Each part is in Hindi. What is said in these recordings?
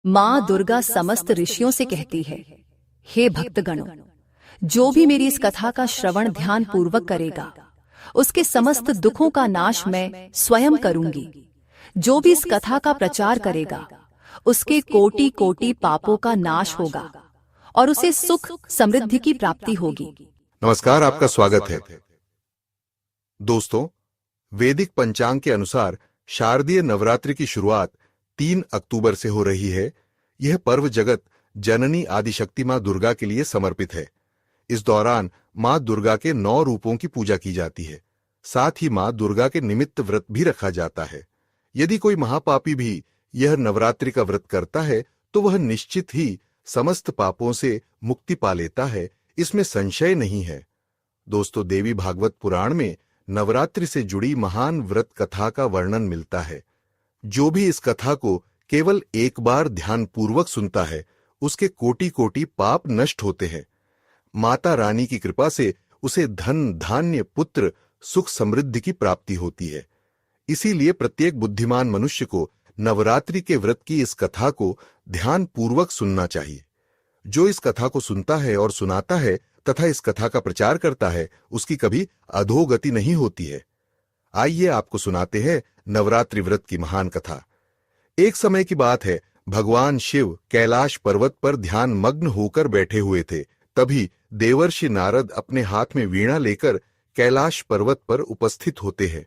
माँ दुर्गा समस्त ऋषियों से कहती है, हे भक्तगणों, जो भी मेरी इस कथा का श्रवण ध्यान पूर्वक करेगा, उसके समस्त दुखों का नाश मैं स्वयं करूंगी। जो भी इस कथा का प्रचार करेगा, उसके कोटि कोटि पापों का नाश होगा और उसे सुख समृद्धि की प्राप्ति होगी। नमस्कार, आपका स्वागत है। दोस्तों, वैदिक पंचांग के अनुसार शारदीय नवरात्रि की शुरुआत 3 अक्टूबर से हो रही है। यह पर्व जगत जननी आदिशक्ति मां दुर्गा के लिए समर्पित है। इस दौरान मां दुर्गा के 9 रूपों की पूजा की जाती है। साथ ही मां दुर्गा के निमित्त व्रत भी रखा जाता है। यदि कोई महापापी भी यह नवरात्रि का व्रत करता है तो वह निश्चित ही समस्त पापों से मुक्ति पा लेता है, इसमें संशय नहीं है। दोस्तों, देवी भागवत पुराण में नवरात्रि से जुड़ी महान व्रत कथा का वर्णन मिलता है। जो भी इस कथा को केवल एक बार ध्यान पूर्वक सुनता है, उसके कोटि कोटि पाप नष्ट होते हैं। माता रानी की कृपा से उसे धन, धान्य, पुत्र, सुख, समृद्धि की प्राप्ति होती है। इसीलिए प्रत्येक बुद्धिमान मनुष्य को नवरात्रि के व्रत की इस कथा को ध्यान पूर्वक सुनना चाहिए। जो इस कथा को सुनता है और सुनाता है तथा इस कथा का प्रचार करता है, उसकी कभी अधोगति नहीं होती है। आइए आपको सुनाते हैं नवरात्रि व्रत की महान कथा। एक समय की बात है, भगवान शिव कैलाश पर्वत पर ध्यान मग्न होकर बैठे हुए थे। तभी देवर्षि नारद अपने हाथ में वीणा लेकर कैलाश पर्वत पर उपस्थित होते हैं।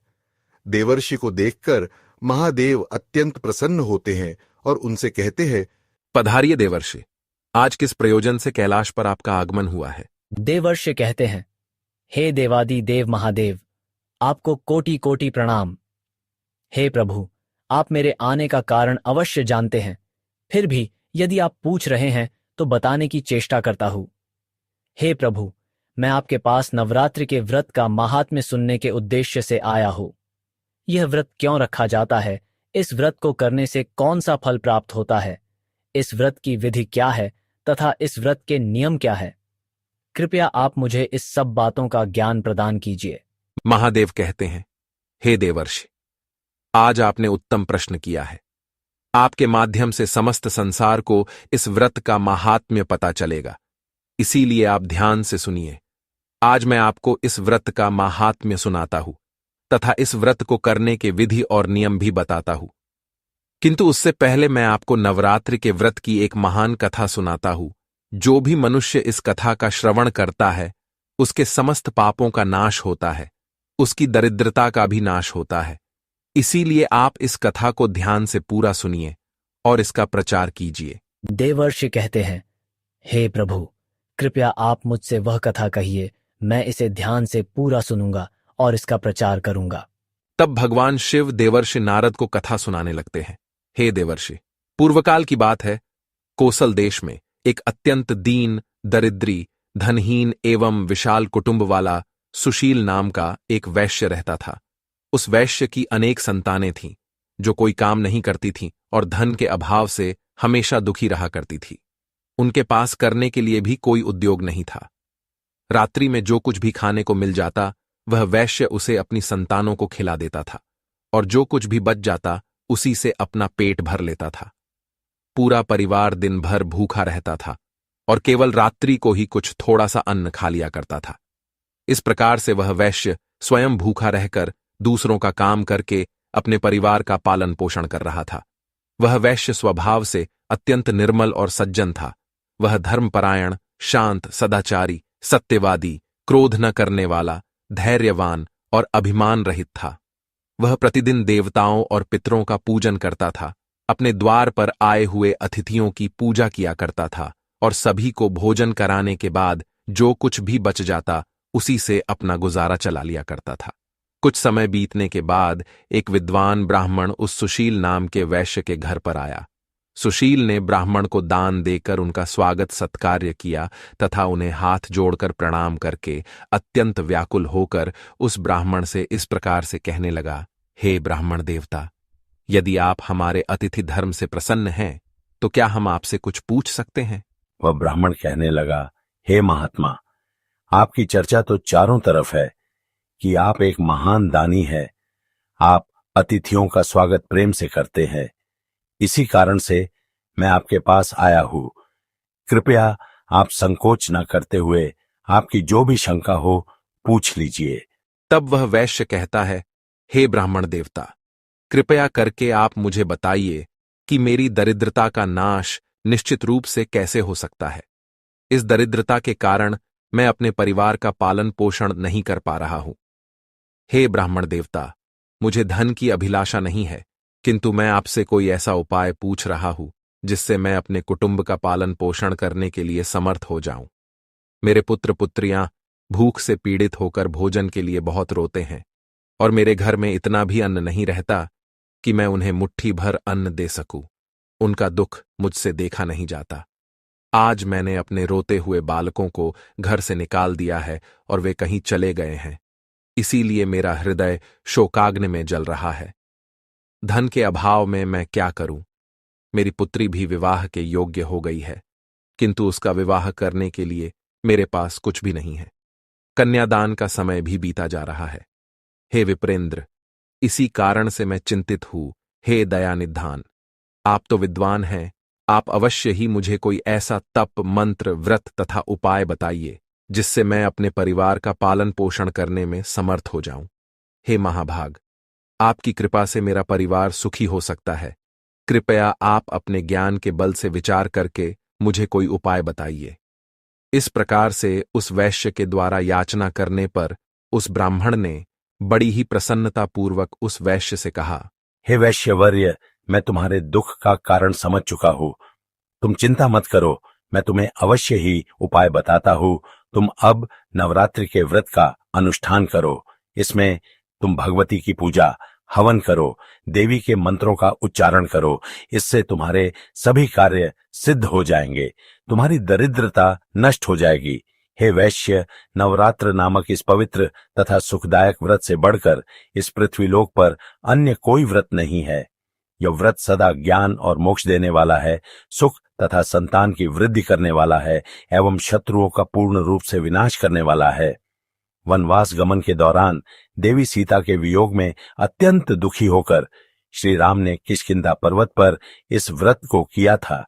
देवर्षि को देखकर महादेव अत्यंत प्रसन्न होते हैं और उनसे कहते हैं, पधारिए देवर्षि, आज किस प्रयोजन से कैलाश पर आपका आगमन हुआ है? देवर्षि कहते हैं, हे देवादि देव महादेव, आपको कोटि कोटि प्रणाम। हे प्रभु, आप मेरे आने का कारण अवश्य जानते हैं, फिर भी यदि आप पूछ रहे हैं तो बताने की चेष्टा करता हूं। हे प्रभु, मैं आपके पास नवरात्रि के व्रत का महात्म्य सुनने के उद्देश्य से आया हूं। यह व्रत क्यों रखा जाता है? इस व्रत को करने से कौन सा फल प्राप्त होता है? इस व्रत की विधि क्या है तथा इस व्रत के नियम क्या है? कृपया आप मुझे इस सब बातों का ज्ञान प्रदान कीजिए। महादेव कहते हैं, हे देवर्षि, आज आपने उत्तम प्रश्न किया है। आपके माध्यम से समस्त संसार को इस व्रत का महात्म्य पता चलेगा, इसीलिए आप ध्यान से सुनिए। आज मैं आपको इस व्रत का महात्म्य सुनाता हूं तथा इस व्रत को करने के विधि और नियम भी बताता हूं। किंतु उससे पहले मैं आपको नवरात्रि के व्रत की एक महान कथा सुनाता हूं। जो भी मनुष्य इस कथा का श्रवण करता है, उसके समस्त पापों का नाश होता है, उसकी दरिद्रता का भी नाश होता है। इसीलिए आप इस कथा को ध्यान से पूरा सुनिए और इसका प्रचार कीजिए। देवर्षि कहते हैं, हे प्रभु, कृपया आप मुझसे वह कथा कहिए, मैं इसे ध्यान से पूरा सुनूंगा और इसका प्रचार करूंगा। तब भगवान शिव देवर्षि नारद को कथा सुनाने लगते हैं। हे देवर्षि, पूर्वकाल की बात है, कोसल देश में एक अत्यंत दीन, दरिद्री, धनहीन एवं विशाल कुटुंब वाला सुशील नाम का एक वैश्य रहता था। उस वैश्य की अनेक संतानें थीं, जो कोई काम नहीं करती थीं और धन के अभाव से हमेशा दुखी रहा करती थी। उनके पास करने के लिए भी कोई उद्योग नहीं था। रात्रि में जो कुछ भी खाने को मिल जाता, वह वैश्य उसे अपनी संतानों को खिला देता था और जो कुछ भी बच जाता, उसी से अपना पेट भर लेता था। पूरा परिवार दिन भर भूखा रहता था और केवल रात्रि को ही कुछ थोड़ा सा अन्न खा लिया करता था। इस प्रकार से वह वैश्य स्वयं भूखा रहकर दूसरों का काम करके अपने परिवार का पालन पोषण कर रहा था। वह वैश्य स्वभाव से अत्यंत निर्मल और सज्जन था। वह धर्मपरायण, शांत, सदाचारी, सत्यवादी, क्रोध न करने वाला, धैर्यवान और अभिमान रहित था। वह प्रतिदिन देवताओं और पितरों का पूजन करता था, अपने द्वार पर आए हुए अतिथियों की पूजा किया करता था और सभी को भोजन कराने के बाद जो कुछ भी बच जाता, उसी से अपना गुजारा चला लिया करता था। कुछ समय बीतने के बाद एक विद्वान ब्राह्मण उस सुशील नाम के वैश्य के घर पर आया। सुशील ने ब्राह्मण को दान देकर उनका स्वागत सत्कार्य किया तथा उन्हें हाथ जोड़कर प्रणाम करके अत्यंत व्याकुल होकर उस ब्राह्मण से इस प्रकार से कहने लगा, हे ब्राह्मण देवता, यदि आप हमारे अतिथि धर्म से प्रसन्न हैं तो क्या हम आपसे कुछ पूछ सकते हैं? वह ब्राह्मण कहने लगा, हे महात्मा, आपकी चर्चा तो चारों तरफ है कि आप एक महान दानी है। आप अतिथियों का स्वागत प्रेम से करते हैं। इसी कारण से मैं आपके पास आया हूं। कृपया आप संकोच न करते हुए आपकी जो भी शंका हो पूछ लीजिए। तब वह वैश्य कहता है, हे ब्राह्मण देवता, कृपया करके आप मुझे बताइए कि मेरी दरिद्रता का नाश निश्चित रूप से कैसे हो सकता है। इस दरिद्रता के कारण मैं अपने परिवार का पालन पोषण नहीं कर पा रहा हूं। हे ब्राह्मण देवता, मुझे धन की अभिलाषा नहीं है, किंतु मैं आपसे कोई ऐसा उपाय पूछ रहा हूं जिससे मैं अपने कुटुंब का पालन पोषण करने के लिए समर्थ हो जाऊं। मेरे पुत्र पुत्रियां भूख से पीड़ित होकर भोजन के लिए बहुत रोते हैं और मेरे घर में इतना भी अन्न नहीं रहता कि मैं उन्हें मुट्ठी भर अन्न दे सकूं। उनका दुख मुझसे देखा नहीं जाता। आज मैंने अपने रोते हुए बालकों को घर से निकाल दिया है और वे कहीं चले गए हैं। इसीलिए मेरा हृदय शोकाग्नि में जल रहा है। धन के अभाव में मैं क्या करूं? मेरी पुत्री भी विवाह के योग्य हो गई है, किंतु उसका विवाह करने के लिए मेरे पास कुछ भी नहीं है। कन्यादान का समय भी बीता जा रहा है। हे विप्रेंद्र, इसी कारण से मैं चिंतित हूं। हे दयानिधान, आप तो विद्वान हैं, आप अवश्य ही मुझे कोई ऐसा तप, मंत्र, व्रत तथा उपाय बताइए जिससे मैं अपने परिवार का पालन पोषण करने में समर्थ हो जाऊं। हे महाभाग, आपकी कृपा से मेरा परिवार सुखी हो सकता है। कृपया आप अपने ज्ञान के बल से विचार करके मुझे कोई उपाय बताइए। इस प्रकार से उस वैश्य के द्वारा याचना करने पर उस ब्राह्मण ने बड़ी ही प्रसन्नतापूर्वक उस वैश्य से कहा, हे वैश्यवर्य, मैं तुम्हारे दुख का कारण समझ चुका हूं। तुम चिंता मत करो, मैं तुम्हें अवश्य ही उपाय बताता हूं। तुम अब नवरात्रि के व्रत का अनुष्ठान करो। इसमें तुम भगवती की पूजा, हवन करो, देवी के मंत्रों का उच्चारण करो। इससे तुम्हारे सभी कार्य सिद्ध हो जाएंगे, तुम्हारी दरिद्रता नष्ट हो जाएगी। हे वैश्य, नवरात्र नामक इस पवित्र तथा सुखदायक व्रत से बढ़कर इस पृथ्वीलोक पर अन्य कोई व्रत नहीं है। यह व्रत सदा ज्ञान और मोक्ष देने वाला है, सुख तथा संतान की वृद्धि करने वाला है एवं शत्रुओं का पूर्ण रूप से विनाश करने वाला है। वनवास गमन के दौरान देवी सीता के वियोग में अत्यंत दुखी होकर श्री राम ने किष्किंधा पर्वत पर इस व्रत को किया था।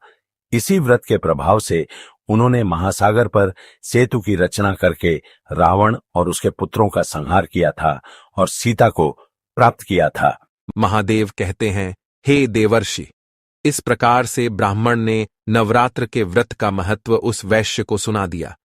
इसी व्रत के प्रभाव से उन्होंने महासागर पर सेतु की रचना करके रावण और उसके पुत्रों का संहार किया था और सीता को प्राप्त किया था। महादेव कहते हैं, हे देवर्षि, इस प्रकार से ब्राह्मण ने नवरात्र के व्रत का महत्व उस वैश्य को सुना दिया,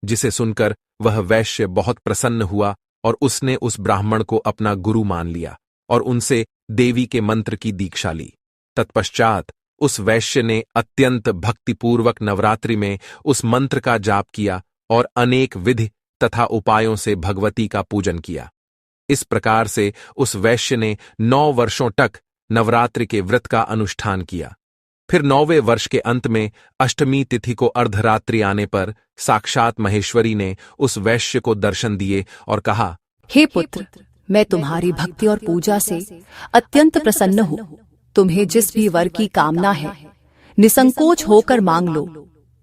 जिसे सुनकर वह वैश्य बहुत प्रसन्न हुआ और उसने उस ब्राह्मण को अपना गुरु मान लिया और उनसे देवी के मंत्र की दीक्षा ली। तत्पश्चात उस वैश्य ने अत्यंत भक्तिपूर्वक नवरात्रि में उस मंत्र का जाप किया और अनेक विधि तथा उपायों से भगवती का पूजन किया। इस प्रकार से उस वैश्य ने 9 वर्षों तक नवरात्रि के व्रत का अनुष्ठान किया। फिर 9वें वर्ष के अंत में अष्टमी तिथि को अर्धरात्रि आने पर साक्षात महेश्वरी ने उस वैश्य को दर्शन दिए और कहा, हे पुत्र, मैं तुम्हारी भक्ति और पूजा से अत्यंत प्रसन्न हूँ। तुम्हें जिस भी वर की कामना है, निसंकोच होकर मांग लो।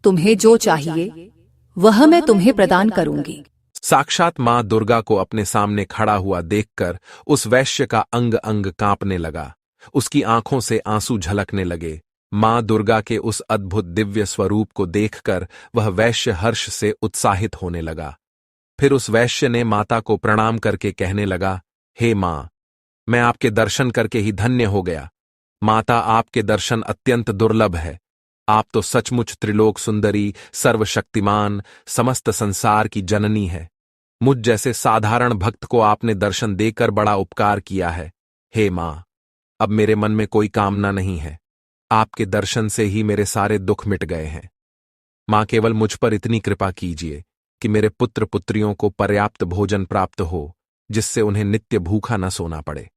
तुम्हें जो चाहिए वह मैं तुम्हें प्रदान करूंगी। साक्षात मां दुर्गा को अपने सामने खड़ा हुआ देखकर उस वैश्य का अंग अंग कांपने लगा। उसकी आंखों से आंसू झलकने लगे। मां दुर्गा के उस अद्भुत दिव्य स्वरूप को देखकर वह वैश्य हर्ष से उत्साहित होने लगा। फिर उस वैश्य ने माता को प्रणाम करके कहने लगा, हे मां, मैं आपके दर्शन करके ही धन्य हो गया। माता, आपके दर्शन अत्यंत दुर्लभ है। आप तो सचमुच त्रिलोक सुंदरी, सर्वशक्तिमान, समस्त संसार की जननी है। मुझ जैसे साधारण भक्त को आपने दर्शन देकर बड़ा उपकार किया है। हे मां, अब मेरे मन में कोई कामना नहीं है। आपके दर्शन से ही मेरे सारे दुख मिट गए हैं। मां, केवल मुझ पर इतनी कृपा कीजिए कि मेरे पुत्र पुत्रियों को पर्याप्त भोजन प्राप्त हो, जिससे उन्हें नित्य भूखा न सोना पड़े।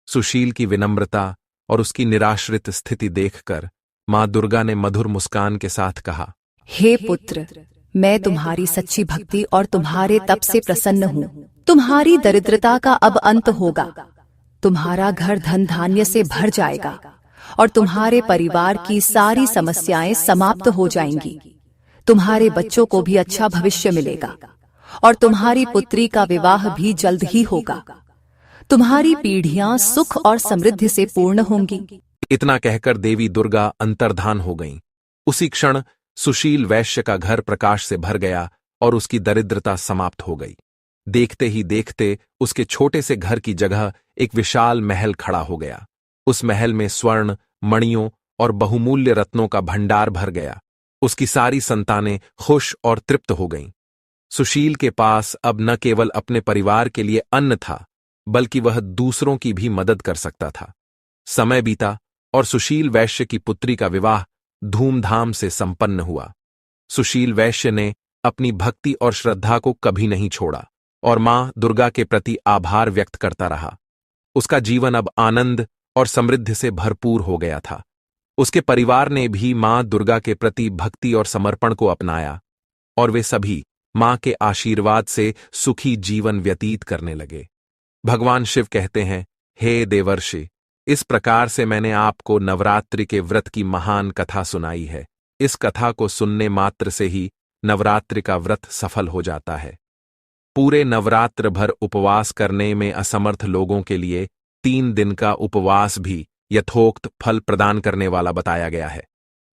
सुशील की विनम्रता और उसकी निराश्रित स्थिति देखकर मां दुर्गा ने मधुर मुस्कान के साथ कहा, हे पुत्र, मैं तुम्हारी सच्ची भक्ति और तुम्हारे तप से प्रसन्न हूँ। तुम्हारी दरिद्रता का अब अंत होगा। तुम्हारा घर धन धान्य से भर जाएगा और तुम्हारे परिवार की सारी समस्याएं समाप्त हो जाएंगी। तुम्हारे बच्चों को भी अच्छा भविष्य मिलेगा और तुम्हारी पुत्री का विवाह भी जल्द ही होगा। तुम्हारी पीढ़ियां सुख और समृद्धि से पूर्ण होंगी। इतना कहकर देवी दुर्गा अंतर्धान हो गईं। उसी क्षण सुशील वैश्य का घर प्रकाश से भर गया और उसकी दरिद्रता समाप्त हो गई। देखते ही देखते उसके छोटे से घर की जगह एक विशाल महल खड़ा हो गया। उस महल में स्वर्ण, मणियों और बहुमूल्य रत्नों का भंडार भर गया। उसकी सारी संतानें खुश और तृप्त हो गईं। सुशील के पास अब न केवल अपने परिवार के लिए अन्न था, बल्कि वह दूसरों की भी मदद कर सकता था। समय बीता और सुशील वैश्य की पुत्री का विवाह धूमधाम से संपन्न हुआ। सुशील वैश्य ने अपनी भक्ति और श्रद्धा को कभी नहीं छोड़ा और मां दुर्गा के प्रति आभार व्यक्त करता रहा। उसका जीवन अब आनंद और समृद्धि से भरपूर हो गया था। उसके परिवार ने भी मां दुर्गा के प्रति भक्ति और समर्पण को अपनाया और वे सभी मां के आशीर्वाद से सुखी जीवन व्यतीत करने लगे। भगवान शिव कहते हैं, हे देवर्षि, इस प्रकार से मैंने आपको नवरात्रि के व्रत की महान कथा सुनाई है। इस कथा को सुनने मात्र से ही नवरात्रि का व्रत सफल हो जाता है। पूरे नवरात्र भर उपवास करने में असमर्थ लोगों के लिए 3 दिन का उपवास भी यथोक्त फल प्रदान करने वाला बताया गया है।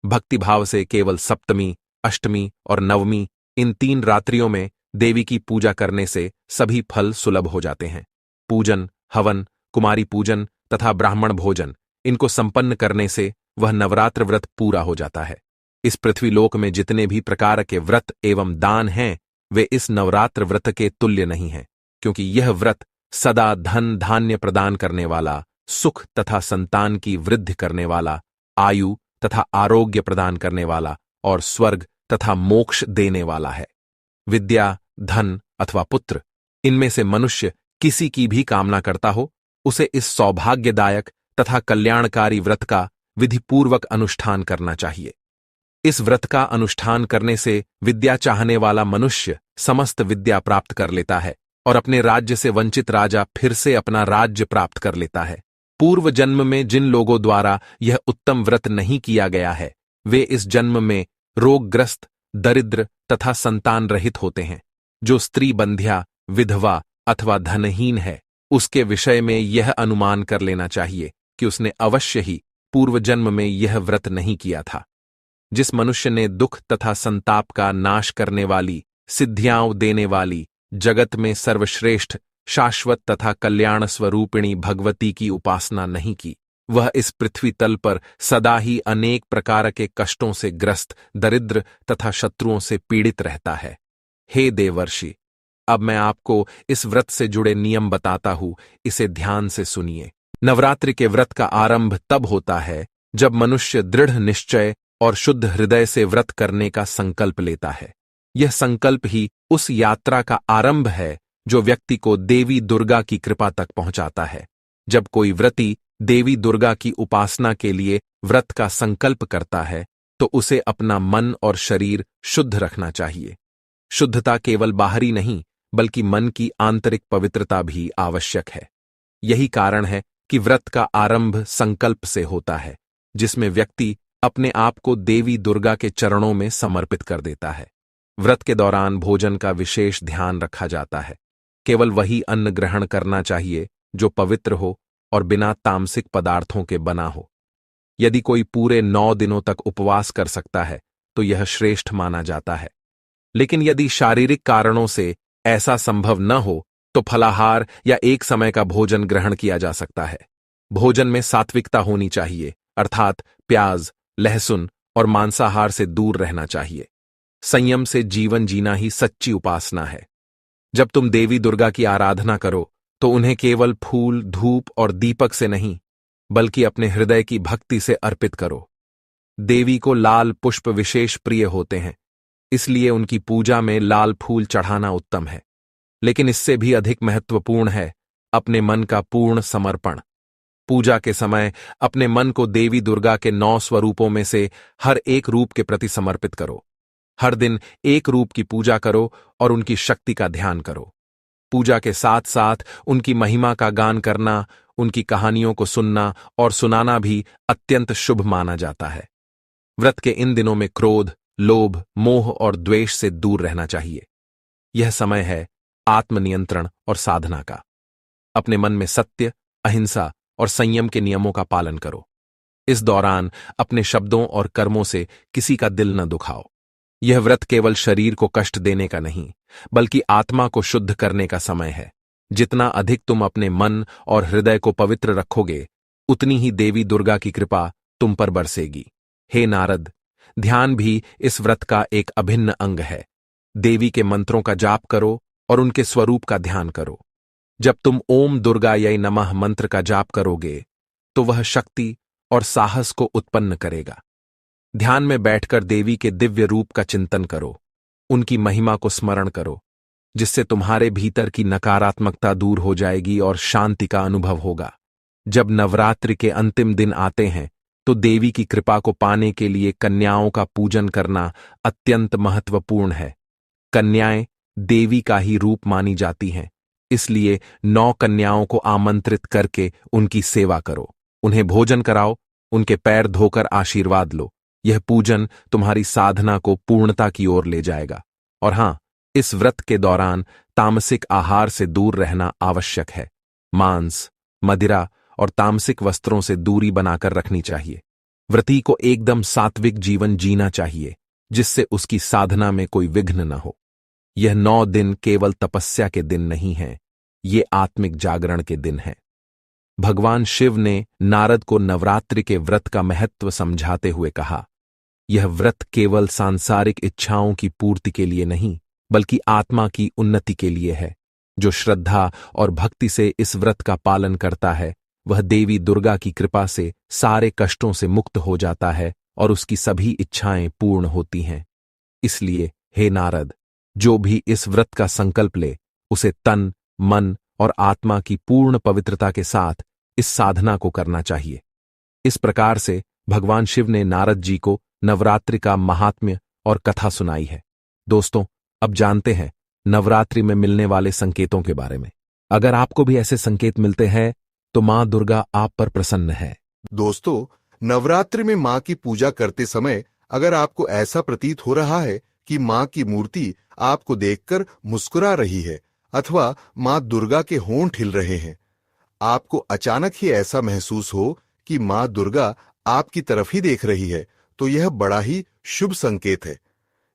भक्तिभाव से केवल सप्तमी, अष्टमी और नवमी, इन 3 रात्रियों में देवी की पूजा करने से सभी फल सुलभ हो जाते हैं। पूजन, हवन, कुमारी पूजन तथा ब्राह्मण भोजन, इनको संपन्न करने से वह नवरात्र व्रत पूरा हो जाता है। इस पृथ्वीलोक में जितने भी प्रकार के व्रत एवं दान हैं, वे इस नवरात्र व्रत के तुल्य नहीं हैं, क्योंकि यह व्रत सदा धन धान्य प्रदान करने वाला, सुख तथा संतान की वृद्धि करने वाला, आयु तथा आरोग्य प्रदान करने वाला और स्वर्ग तथा मोक्ष देने वाला है। विद्या, धन अथवा पुत्र, इनमें से मनुष्य किसी की भी कामना करता हो, उसे इस सौभाग्यदायक तथा कल्याणकारी व्रत का विधिपूर्वक अनुष्ठान करना चाहिए। इस व्रत का अनुष्ठान करने से विद्या चाहने वाला मनुष्य समस्त विद्या प्राप्त कर लेता है और अपने राज्य से वंचित राजा फिर से अपना राज्य प्राप्त कर लेता है। पूर्व जन्म में जिन लोगों द्वारा यह उत्तम व्रत नहीं किया गया है, वे इस जन्म में रोगग्रस्त, दरिद्र तथा संतान रहित होते हैं। जो स्त्री बंध्या, विधवा अथवा धनहीन है, उसके विषय में यह अनुमान कर लेना चाहिए कि उसने अवश्य ही पूर्व जन्म में यह व्रत नहीं किया था। जिस मनुष्य ने दुख तथा संताप का नाश करने वाली, सिद्धियां देने वाली, जगत में सर्वश्रेष्ठ, शाश्वत तथा कल्याण स्वरूपिणी भगवती की उपासना नहीं की, वह इस पृथ्वी तल पर सदा ही अनेक प्रकार के कष्टों से ग्रस्त, दरिद्र तथा शत्रुओं से पीड़ित रहता है। हे देवर्षि, अब मैं आपको इस व्रत से जुड़े नियम बताता हूं, इसे ध्यान से सुनिए। नवरात्रि के व्रत का आरंभ तब होता है जब मनुष्य दृढ़ निश्चय और शुद्ध हृदय से व्रत करने का संकल्प लेता है। यह संकल्प ही उस यात्रा का आरंभ है जो व्यक्ति को देवी दुर्गा की कृपा तक पहुंचाता है। जब कोई व्रती देवी दुर्गा की उपासना के लिए व्रत का संकल्प करता है, तो उसे अपना मन और शरीर शुद्ध रखना चाहिए। शुद्धता केवल बाहरी नहीं, बल्कि मन की आंतरिक पवित्रता भी आवश्यक है। यही कारण है कि व्रत का आरंभ संकल्प से होता है, जिसमें व्यक्ति अपने आप को देवी दुर्गा के चरणों में समर्पित कर देता है। व्रत के दौरान भोजन का विशेष ध्यान रखा जाता है। केवल वही अन्न ग्रहण करना चाहिए जो पवित्र हो और बिना तामसिक पदार्थों के बना हो। यदि कोई पूरे 9 दिनों तक उपवास कर सकता है तो यह श्रेष्ठ माना जाता है। लेकिन यदि शारीरिक कारणों से ऐसा संभव न हो तो फलाहार या एक समय का भोजन ग्रहण किया जा सकता है। भोजन में सात्विकता होनी चाहिए, अर्थात प्याज, लहसुन और मांसाहार से दूर रहना चाहिए। संयम से जीवन जीना ही सच्ची उपासना है। जब तुम देवी दुर्गा की आराधना करो तो उन्हें केवल फूल, धूप और दीपक से नहीं, बल्कि अपने हृदय की भक्ति से अर्पित करो। देवी को लाल पुष्प विशेष प्रिय होते हैं, इसलिए उनकी पूजा में लाल फूल चढ़ाना उत्तम है। लेकिन इससे भी अधिक महत्वपूर्ण है अपने मन का पूर्ण समर्पण। पूजा के समय अपने मन को देवी दुर्गा के 9 स्वरूपों में से हर एक रूप के प्रति समर्पित करो। हर दिन एक रूप की पूजा करो और उनकी शक्ति का ध्यान करो। पूजा के साथ साथ उनकी महिमा का गान करना, उनकी कहानियों को सुनना और सुनाना भी अत्यंत शुभ माना जाता है। व्रत के इन दिनों में क्रोध, लोभ, मोह और द्वेष से दूर रहना चाहिए। यह समय है आत्मनियंत्रण और साधना का। अपने मन में सत्य, अहिंसा और संयम के नियमों का पालन करो। इस दौरान अपने शब्दों और कर्मों से किसी का दिल न दुखाओ। यह व्रत केवल शरीर को कष्ट देने का नहीं, बल्कि आत्मा को शुद्ध करने का समय है। जितना अधिक तुम अपने मन और हृदय को पवित्र रखोगे, उतनी ही देवी दुर्गा की कृपा तुम पर बरसेगी। हे नारद, ध्यान भी इस व्रत का एक अभिन्न अंग है। देवी के मंत्रों का जाप करो और उनके स्वरूप का ध्यान करो। जब तुम ओम दुर्गायै नमः मंत्र का जाप करोगे, तो वह शक्ति और साहस को उत्पन्न करेगा। ध्यान में बैठकर देवी के दिव्य रूप का चिंतन करो, उनकी महिमा को स्मरण करो, जिससे तुम्हारे भीतर की नकारात्मकता दूर हो जाएगी और शांति का अनुभव होगा। जब नवरात्रि के अंतिम दिन आते हैं, तो देवी की कृपा को पाने के लिए कन्याओं का पूजन करना अत्यंत महत्वपूर्ण है। कन्याएं देवी का ही रूप मानी जाती हैं, इसलिए 9 कन्याओं को आमंत्रित करके उनकी सेवा करो, उन्हें भोजन कराओ, उनके पैर धोकर आशीर्वाद लो। यह पूजन तुम्हारी साधना को पूर्णता की ओर ले जाएगा। और हां, इस व्रत के दौरान तामसिक आहार से दूर रहना आवश्यक है। मांस, मदिरा और तामसिक वस्त्रों से दूरी बनाकर रखनी चाहिए। व्रती को एकदम सात्विक जीवन जीना चाहिए, जिससे उसकी साधना में कोई विघ्न न हो। यह 9 दिन केवल तपस्या के दिन नहीं हैं, ये आत्मिक जागरण के दिन हैं। भगवान शिव ने नारद को नवरात्रि के व्रत का महत्व समझाते हुए कहा, यह व्रत केवल सांसारिक इच्छाओं की पूर्ति के लिए नहीं, बल्कि आत्मा की उन्नति के लिए है। जो श्रद्धा और भक्ति से इस व्रत का पालन करता है, वह देवी दुर्गा की कृपा से सारे कष्टों से मुक्त हो जाता है और उसकी सभी इच्छाएं पूर्ण होती हैं। इसलिए हे नारद, जो भी इस व्रत का संकल्प ले, उसे तन, मन और आत्मा की पूर्ण पवित्रता के साथ इस साधना को करना चाहिए। इस प्रकार से भगवान शिव ने नारद जी को नवरात्रि का महात्म्य और कथा सुनाई है। दोस्तों, अब जानते हैं नवरात्रि में मिलने वाले संकेतों के बारे में। अगर आपको भी ऐसे संकेत मिलते हैं, तो मां दुर्गा आप पर प्रसन्न है। दोस्तों, नवरात्रि में मां की पूजा करते समय अगर आपको ऐसा प्रतीत हो रहा है कि मां की मूर्ति आपको देखकर मुस्कुरा रही है अथवा मां दुर्गा के होंठ हिल रहे हैं, आपको अचानक ही ऐसा महसूस हो कि मां दुर्गा आपकी तरफ ही देख रही है, तो यह बड़ा ही शुभ संकेत है।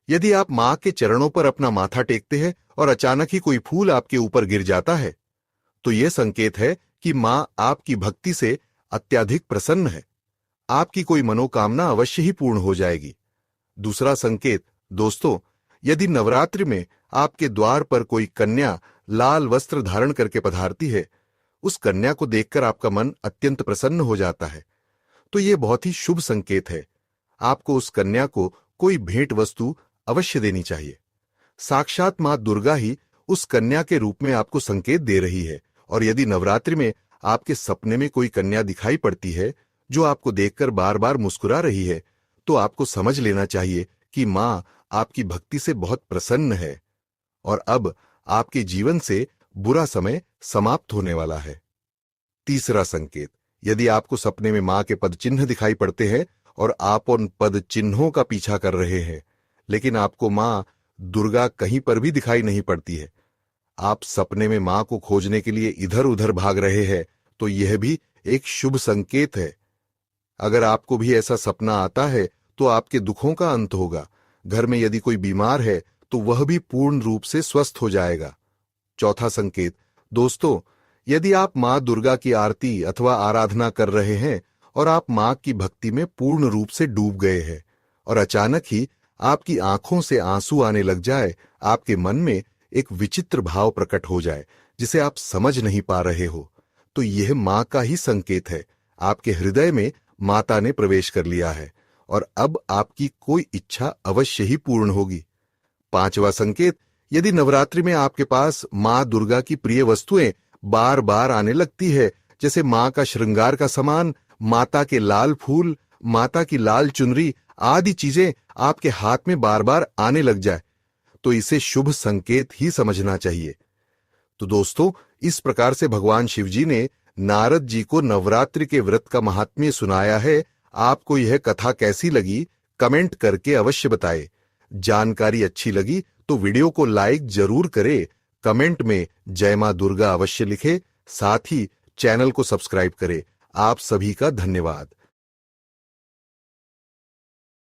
यदि आप मां के चरणों पर अपना माथा टेकते हैं और अचानक ही कोई फूल आपके ऊपर गिर जाता है, तो यह संकेत है कि मां आपकी भक्ति से अत्यधिक प्रसन्न है। आपकी कोई मनोकामना अवश्य ही पूर्ण हो जाएगी। दूसरा संकेत, दोस्तों, यदि नवरात्रि में आपके द्वार पर कोई कन्या लाल वस्त्र धारण करके पधारती है, उस कन्या को देखकर आपका मन अत्यंत प्रसन्न हो जाता है, तो यह बहुत ही शुभ संकेत है। आपको उस कन्या को कोई भेंट वस्तु अवश्य देनी चाहिए। साक्षात मां दुर्गा ही उस कन्या के रूप में आपको संकेत दे रही है। और यदि नवरात्रि में आपके सपने में कोई कन्या दिखाई पड़ती है जो आपको देखकर बार बार मुस्कुरा रही है, तो आपको समझ लेना चाहिए कि मां आपकी भक्ति से बहुत प्रसन्न है और अब आपके जीवन से बुरा समय समाप्त होने वाला है। तीसरा संकेत, यदि आपको सपने में मां के पद चिन्ह दिखाई पड़ते हैं और आप उन पद चिन्हों का पीछा कर रहे हैं, लेकिन आपको मां दुर्गा कहीं पर भी दिखाई नहीं पड़ती है, आप सपने में मां को खोजने के लिए इधर उधर भाग रहे हैं, तो यह भी एक शुभ संकेत है। अगर आपको भी ऐसा सपना आता है, तो आपके दुखों का अंत होगा। घर में यदि कोई बीमार है, तो वह भी पूर्ण रूप से स्वस्थ हो जाएगा। चौथा संकेत, दोस्तों, यदि आप मां दुर्गा की आरती अथवा आराधना कर रहे हैं और आप मां की भक्ति में पूर्ण रूप से डूब गए हैं और अचानक ही आपकी आंखों से आंसू आने लग जाए, आपके मन में एक विचित्र भाव प्रकट हो जाए जिसे आप समझ नहीं पा रहे हो, तो यह मां का ही संकेत है। आपके हृदय में माता ने प्रवेश कर लिया है और अब आपकी कोई इच्छा अवश्य ही पूर्ण होगी। पांचवा संकेत, यदि नवरात्रि में आपके पास मां दुर्गा की प्रिय वस्तुएं बार बार आने लगती है, जैसे मां का श्रृंगार का सामान, माता के लाल फूल, माता की लाल चुनरी आदि चीजें आपके हाथ में बार बार आने लग जाए, तो इसे शुभ संकेत ही समझना चाहिए। तो दोस्तों, इस प्रकार से भगवान शिवजी ने नारद जी को नवरात्रि के व्रत का महात्म्य सुनाया है। आपको यह कथा कैसी लगी, कमेंट करके अवश्य बताएं। जानकारी अच्छी लगी तो वीडियो को लाइक जरूर करें, कमेंट में जय मां दुर्गा अवश्य लिखें, साथ ही चैनल को सब्सक्राइब करें। आप सभी का धन्यवाद।